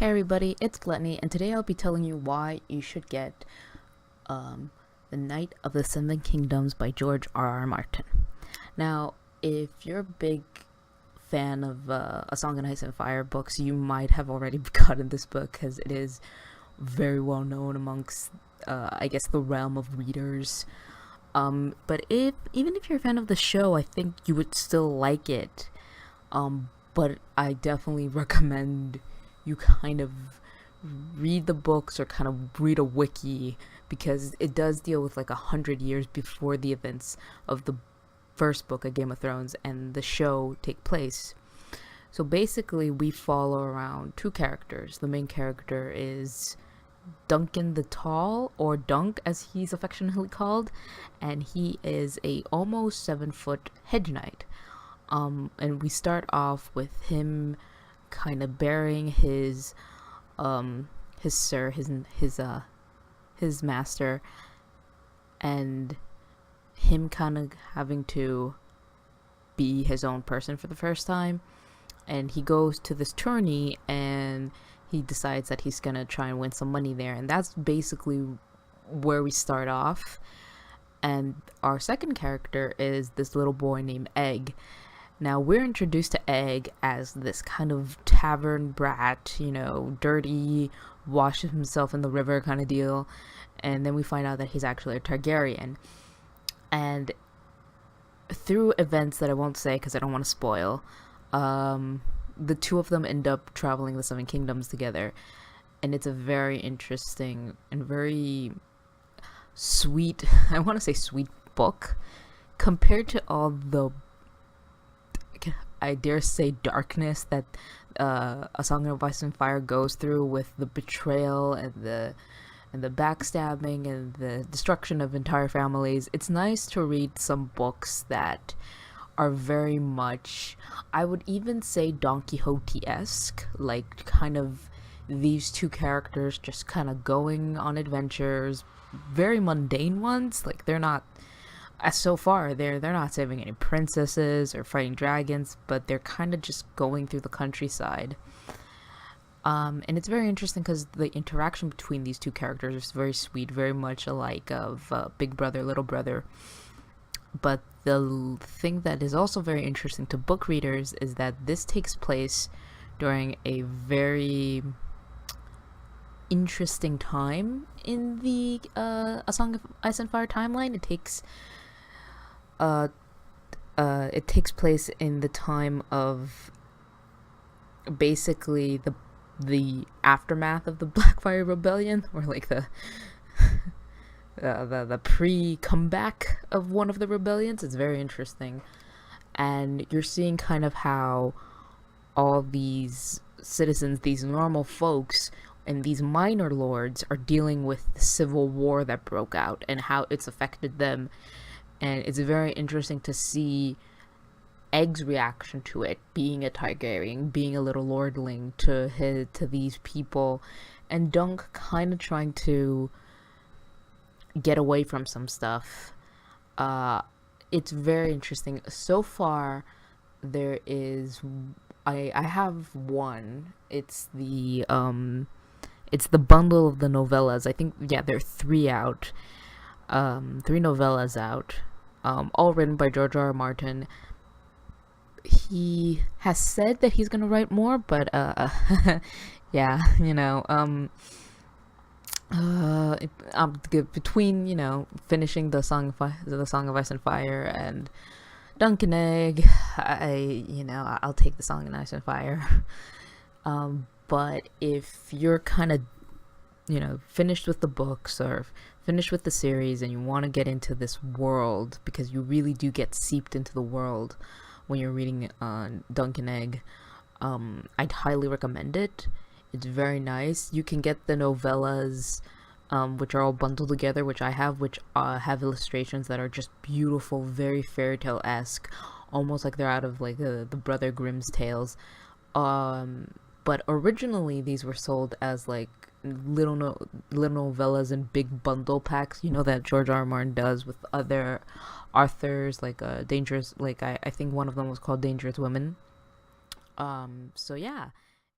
Hey everybody, it's Gluttony, and today I'll be telling you why you should get The Knight of the Seven Kingdoms by George R.R. Martin. Now, if you're a big fan of A Song of Ice and Fire books, you might have already gotten this book because it is very well known amongst, I guess, the realm of readers. But even if you're a fan of the show, I think you would still like it. But I definitely recommend you kind of read the books or kind of read a wiki because it does deal with like 100 years before the events of the first book of Game of Thrones and the show take place. So basically, we follow around two characters. The main character is Duncan the Tall, or Dunk as he's affectionately called, and he is a almost 7-foot hedge knight. And we start off with him kind of burying his master, and him kind of having to be his own person for the first time. And he goes to this tourney and he decides that he's gonna try and win some money there, and that's basically where we start off. And our second character is this little boy named Egg. Now, we're introduced to Egg as this kind of tavern brat, dirty, washes himself in the river kind of deal. And then we find out that he's actually a Targaryen. And through events that I won't say because I don't want to spoil, the two of them end up traveling the Seven Kingdoms together. And it's a very interesting and very sweet, I want to say sweet book, compared to all the, I dare say, darkness that A Song of Ice and Fire goes through, with the betrayal and the backstabbing and the destruction of entire families. It's nice to read some books that are very much, I would even say, Don Quixote-esque, like kind of these two characters just kind of going on adventures, very mundane ones. Like, they're not, as so far, they're not saving any princesses or fighting dragons, but they're kind of just going through the countryside. And it's very interesting because the interaction between these two characters is very sweet, very much alike of big brother, little brother. But the thing that is also very interesting to book readers is that this takes place during a very interesting time in the A Song of Ice and Fire timeline. It takes place in the time of basically the aftermath of the Blackfire Rebellion, or like the pre-comeback of one of the rebellions. It's very interesting, and you're seeing kind of how all these citizens, these normal folks, and these minor lords are dealing with the civil war that broke out and how it's affected them. And it's very interesting to see Egg's reaction to it, being a Targaryen, being a little lordling to these people, and Dunk kind of trying to get away from some stuff. It's very interesting. So far, there is, I have one. It's the bundle of the novellas. I think, yeah, there are three out. Three novellas out. All written by George R.R. Martin. He has said that he's gonna write more, but yeah, between finishing the Song of Ice and Fire and Dunk and Egg, I'll take the Song of Ice and Fire. But if you're kind of finished with the books or finished with the series and you want to get into this world, because you really do get seeped into the world when you're reading Dunk and Egg, I'd highly recommend it. It's very nice. You can get the novellas, which are all bundled together, which I have, which have illustrations that are just beautiful, very fairy tale-esque, almost like they're out of like the Brother Grimm's tales. But originally these were sold as like little novellas in big bundle packs, that George R. R. Martin does with other authors, like Dangerous, like I think one of them was called Dangerous Women. So yeah,